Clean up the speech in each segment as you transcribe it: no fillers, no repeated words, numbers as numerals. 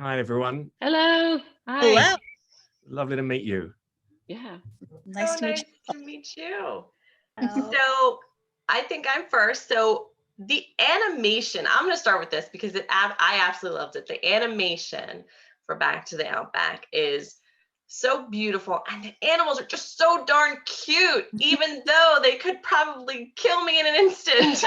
Hi, everyone. Hello. Hi. Hello. Lovely to meet you. Yeah. Nice to meet nice you. to meet you. Oh. So I think I'm first. So the animation, I'm going to start with this because I absolutely loved it. The animation for Back to the Outback is so beautiful, and the animals are just so darn cute, even though they could probably kill me in an instant.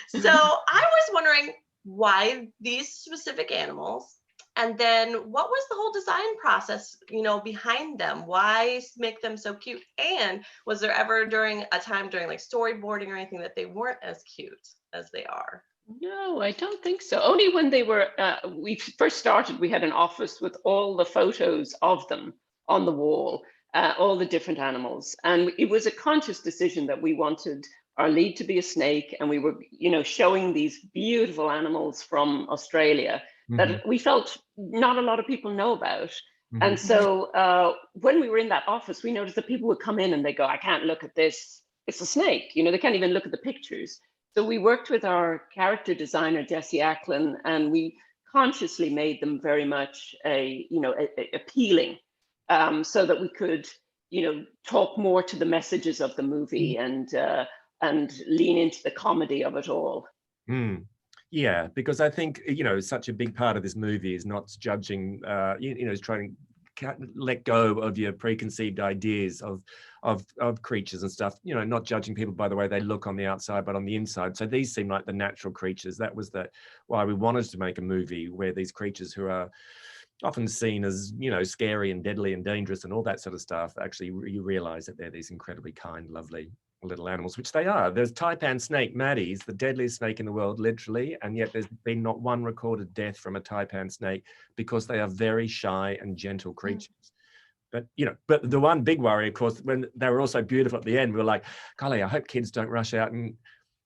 So I was wondering why these specific animals, and then what was the whole design process, behind them? Why make them so cute? And was there ever during a time during like storyboarding or anything that they weren't as cute as they are? No, I don't think so. Only when they were, we first started, we had an office with all the photos of them on the wall, all the different animals. And it was a conscious decision that we wanted our lead to be a snake. And we were, showing these beautiful animals from Australia that we felt not a lot of people know about. And so when we were in that office, we noticed that people would come in and they go, I can't look at this. It's a snake. They can't even look at the pictures. So we worked with our character designer, Jesse Acklin, and we consciously made them very much appealing, so that we could, talk more to the messages of the movie and lean into the comedy of it all. Yeah, because I think, such a big part of this movie is not judging, is trying to let go of your preconceived ideas of creatures and stuff, not judging people by the way they look on the outside, but on the inside. So these seem like the natural creatures. That was why we wanted to make a movie where these creatures who are often seen as, scary and deadly and dangerous and all that sort of stuff, actually you realize that they're these incredibly kind, lovely little animals, which they are. There's taipan snake, Maddie's the deadliest snake in the world, literally, and yet there's been not one recorded death from a taipan snake because they are very shy and gentle creatures. But the one big worry, of course, when they were also beautiful at the end, we were like, golly, I hope kids don't rush out and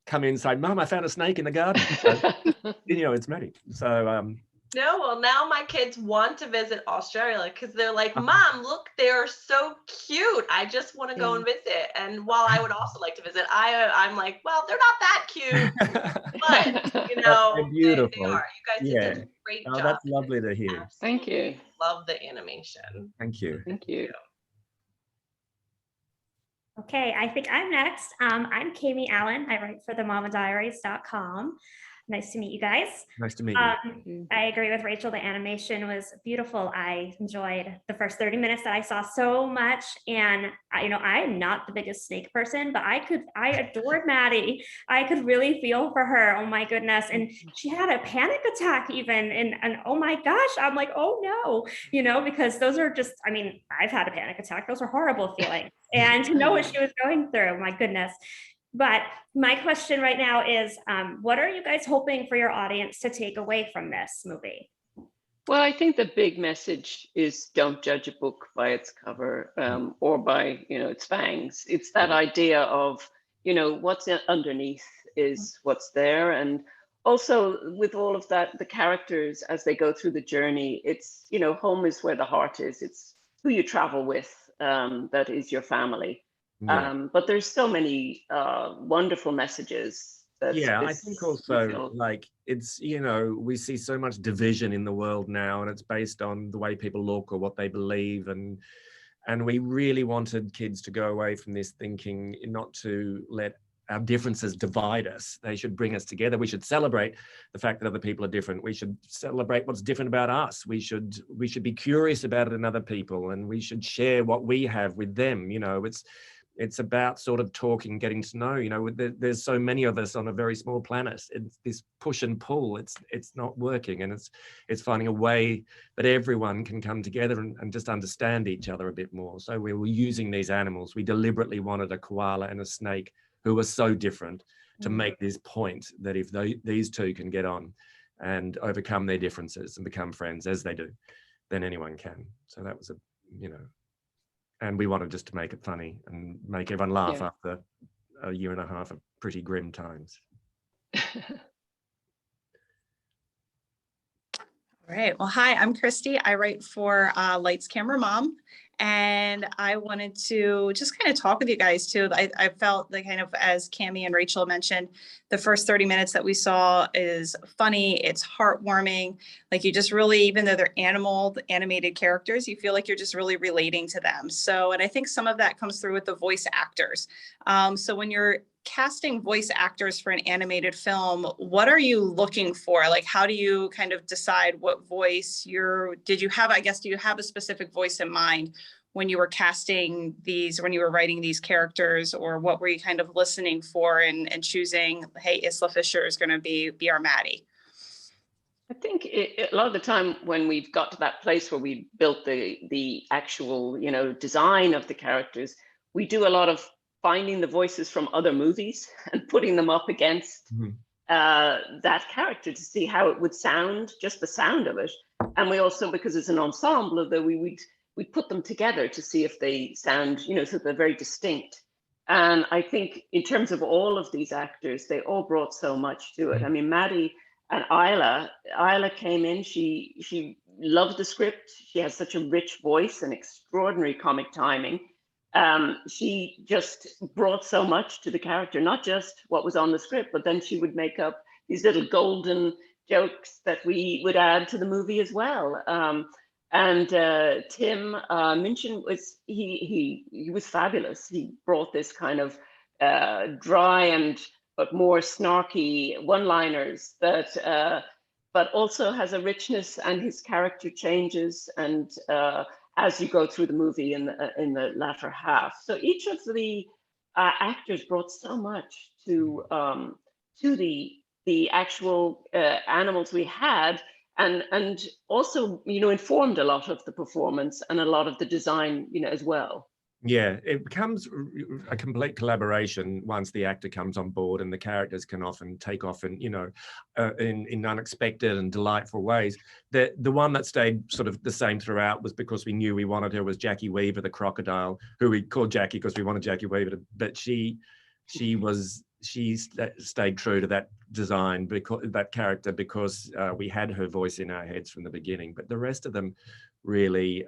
come in and say, Mum, I found a snake in the garden. So, it's Maddie. So No, well, now my kids want to visit Australia because they're like, Mom, look, they're so cute. I just want to go and visit. And while I would also like to visit, I'm like, well, they're not that cute, but they're beautiful. They are. You guys did a great job. That's lovely to hear. Thank you. Love the animation. Thank you. Thank you. Okay, I think I'm next. I'm Kami Allen. I write for themamadiaries.com. Nice to meet you guys. Nice to meet you. I agree with Rachel. The animation was beautiful. I enjoyed the first 30 minutes that I saw so much. And I'm not the biggest snake person, but I adored Maddie. I could really feel for her. Oh my goodness. And she had a panic attack even. And oh my gosh, I'm like, oh no, because those are just, I've had a panic attack. Those are horrible feelings. And to know what she was going through, my goodness. But my question right now is, what are you guys hoping for your audience to take away from this movie? Well, I think the big message is don't judge a book by its cover or by, its fangs. It's that idea of, what's underneath is what's there. And also with all of that, the characters, as they go through the journey, it's, home is where the heart is. It's who you travel with, that is your family. But there's so many wonderful messages. I think also like it's, we see so much division in the world now, and it's based on the way people look or what they believe. And we really wanted kids to go away from this thinking not to let our differences divide us. They should bring us together. We should celebrate the fact that other people are different. We should celebrate what's different about us. We should be curious about it in other people, and we should share what we have with them. It's about sort of talking, getting to know, there's so many of us on a very small planet. It's this push and pull. It's not working, and it's finding a way that everyone can come together and just understand each other a bit more. So we were using these animals. We deliberately wanted a koala and a snake who are so different to make this point that if these two can get on and overcome their differences and become friends as they do, then anyone can. So that was and we wanted just to make it funny and make everyone laugh after a year and a half of pretty grim times. All right. Well, hi, I'm Christy. I write for Lights Camera Mom, And I wanted to just kind of talk with you guys too. I felt like, kind of as Cammie and Rachel mentioned, the first 30 minutes that we saw is funny, it's heartwarming. Like you just really, even though they're animated characters, you feel like you're just really relating to them. So, and I think some of that comes through with the voice actors. So when you're casting voice actors for an animated film, what are you looking for? Like, how do you kind of decide what voice do you have a specific voice in mind when you were casting these, when you were writing these characters, or what were you kind of listening for and choosing, hey, Isla Fisher is going to be our Maddie? I think a lot of the time when we've got to that place where we built the actual, design of the characters, we do a lot of finding the voices from other movies and putting them up against that character to see how it would sound, just the sound of it. And we also, because it's an ensemble, though we'd put them together to see if they sound, so they're very distinct. And I think in terms of all of these actors, they all brought so much to it. I mean, Maddie and Isla came in, she loved the script. She has such a rich voice and extraordinary comic timing. She just brought so much to the character, not just what was on the script, but then she would make up these little golden jokes that we would add to the movie as well. And Tim Minchin he was fabulous. He brought this kind of dry but more snarky one-liners that, but also has a richness, and his character changes and as you go through the movie in the latter half. So each of the actors brought so much to the actual animals we had, and also informed a lot of the performance and a lot of the design as well. Yeah, it becomes a complete collaboration once the actor comes on board, and the characters can often take off in in unexpected and delightful ways. The one that stayed sort of the same throughout was because we knew we wanted her was Jackie Weaver, the crocodile, who we called Jackie because we wanted Jackie Weaver but she stayed true to that design, because that character, because we had her voice in our heads from the beginning. But the rest of them really,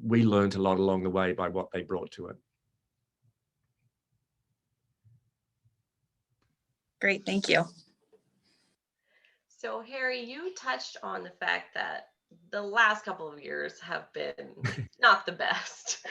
we learned a lot along the way by what they brought to it. Great, thank you. So Harry, you touched on the fact that the last couple of years have been not the best.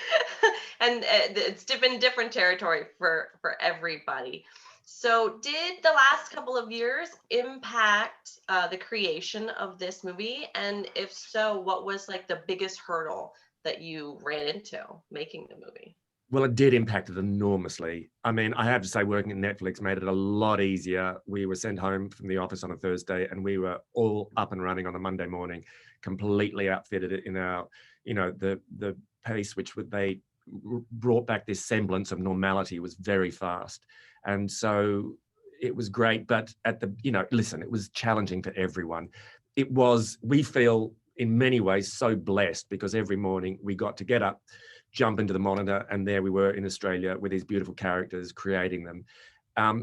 And it's been different territory for everybody. So did the last couple of years impact the creation of this movie? And if so, what was like the biggest hurdle that you ran into making the movie? Well, it did impact it enormously. I mean, I have to say, working at Netflix made it a lot easier. We were sent home from the office on a Thursday, and we were all up and running on a Monday morning, completely outfitted in our, the pace which they brought back this semblance of normality was very fast. And so it was great, but listen, it was challenging for everyone. We feel in many ways so blessed, because every morning we got to get up, jump into the monitor, and there we were in Australia with these beautiful characters, creating them.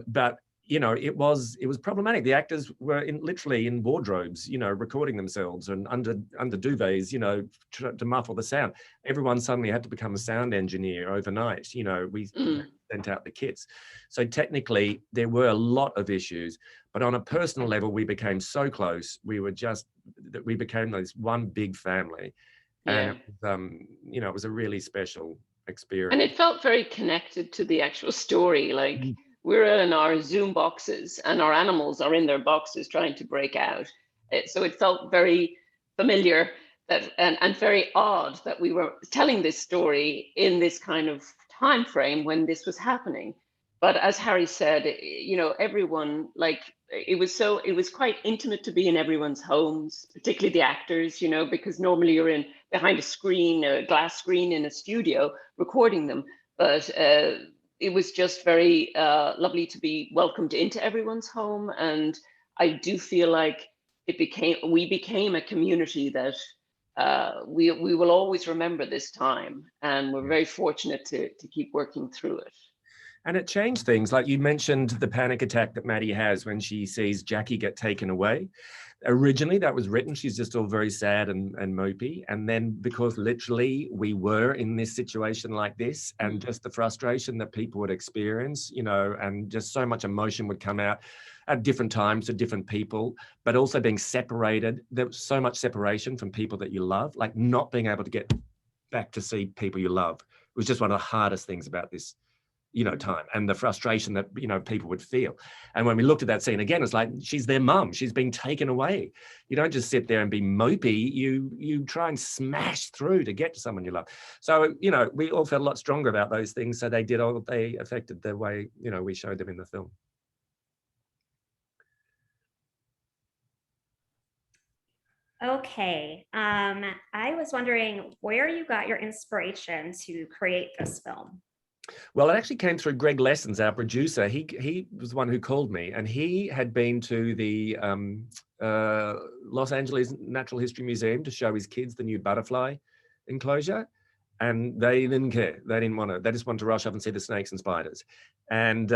But it was problematic. The actors were literally in wardrobes, recording themselves, and under duvets, to muffle the sound. Everyone suddenly had to become a sound engineer overnight. We sent out the kits. So technically there were a lot of issues, but on a personal level, we became so close. We became this one big family. Yeah. And it was a really special experience. And it felt very connected to the actual story. Like, we're in our Zoom boxes and our animals are in their boxes trying to break out. So it felt very familiar and very odd that we were telling this story in this kind of time frame when this was happening. But as Harry said, everyone, like, it was quite intimate to be in everyone's homes, particularly the actors, because normally you're behind a glass screen in a studio recording them. But it was just very lovely to be welcomed into everyone's home. And I do feel like we became a community that we will always remember this time. And we're very fortunate to keep working through it. And it changed things. Like you mentioned the panic attack that Maddie has when she sees Jackie get taken away. Originally, that was written, she's just all very sad and mopey. And then because literally we were in this situation like this, and just the frustration that people would experience, you know, and just so much emotion would come out at different times to different people, but also being separated. There was so much separation from people that you love, like not being able to get back to see people you love. It was just one of the hardest things about this, you know, time, and the frustration that, you know, people would feel. And when we looked at that scene again, it's like, she's their mum, she's being taken away. You don't just sit there and be mopey, you try and smash through to get to someone you love. So, you know, we all felt a lot stronger about those things. So they affected the way, you know, we showed them in the film. Okay, I was wondering where you got your inspiration to create this film. Well, it actually came through Greg Lessons, our producer. He was the one who called me, and he had been to the Los Angeles Natural History Museum to show his kids the new butterfly enclosure, and they didn't care. They didn't want to. They just wanted to rush up and see the snakes and spiders. And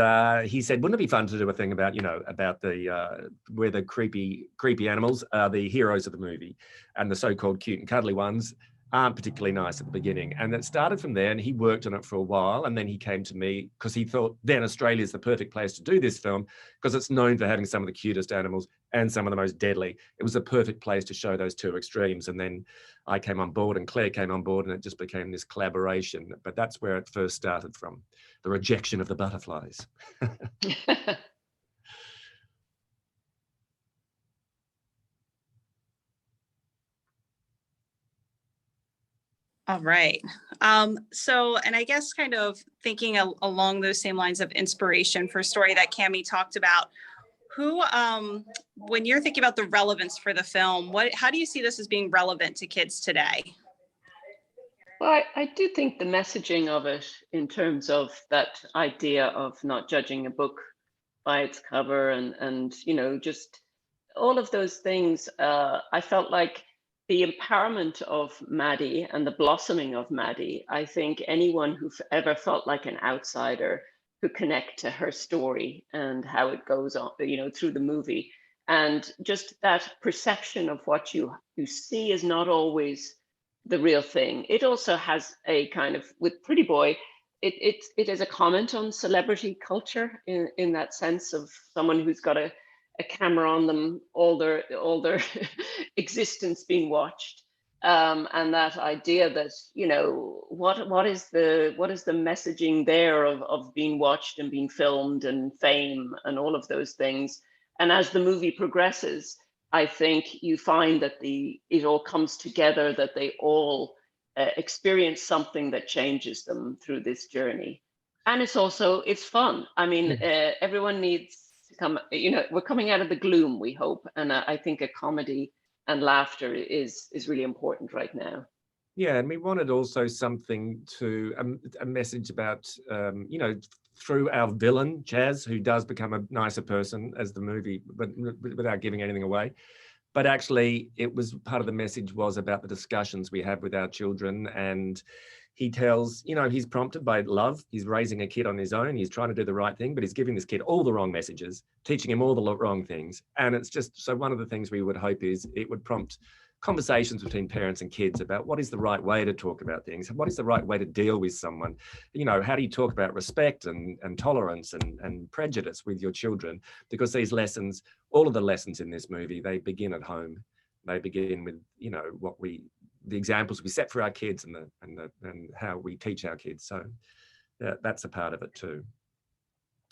he said, "Wouldn't it be fun to do a thing about, you know, about the where the creepy animals are the heroes of the movie, and the so-called cute and cuddly ones aren't particularly nice at the beginning." And it started from there, and he worked on it for a while, and then he came to me because he thought then Australia is the perfect place to do this film because it's known for having some of the cutest animals and some of the most deadly. It was a perfect place to show those two extremes. And then I came on board and Claire came on board, and it just became this collaboration. But that's where it first started from, the rejection of the butterflies. All right. So, and I guess kind of thinking along those same lines of inspiration for a story that Cami talked about, who, when you're thinking about the relevance for the film, how do you see this as being relevant to kids today? Well, I do think the messaging of it, in terms of that idea of not judging a book by its cover, and you know, just all of those things, I felt like the empowerment of Maddie and the blossoming of Maddie, I think anyone who ever felt like an outsider could connect to her story and how it goes on, you know, through the movie. And just that perception of what you see is not always the real thing. It also has a kind of, with Pretty Boy, it is a comment on celebrity culture in that sense of someone who's got a camera on them, all their existence being watched, and that idea that, you know, what is the messaging there of being watched and being filmed and fame and all of those things. And as the movie progresses, I think you find that it all comes together, that they all experience something that changes them through this journey. And it's fun. I mean, everyone needs to come, you know, we're coming out of the gloom, we hope. And I think a comedy and laughter is really important right now. Yeah, and we wanted also something to, a message about, you know, through our villain, Chaz, who does become a nicer person as the movie, but without giving anything away. But actually, it was part of the message was about the discussions we have with our children. And he tells, you know, he's prompted by love. He's raising a kid on his own. He's trying to do the right thing, but he's giving this kid all the wrong messages, teaching him all the wrong things. And it's just, so one of the things we would hope is it would prompt conversations between parents and kids about what is the right way to talk about things, what is the right way to deal with someone, you know, how do you talk about respect and tolerance and prejudice with your children? Because these lessons, all of the lessons in this movie, they begin at home. They begin with, you know, the examples we set for our kids and how we teach our kids. So that's a part of it too.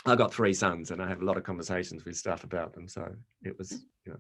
I've got 3 sons and I have a lot of conversations with stuff about them. So it was, you know,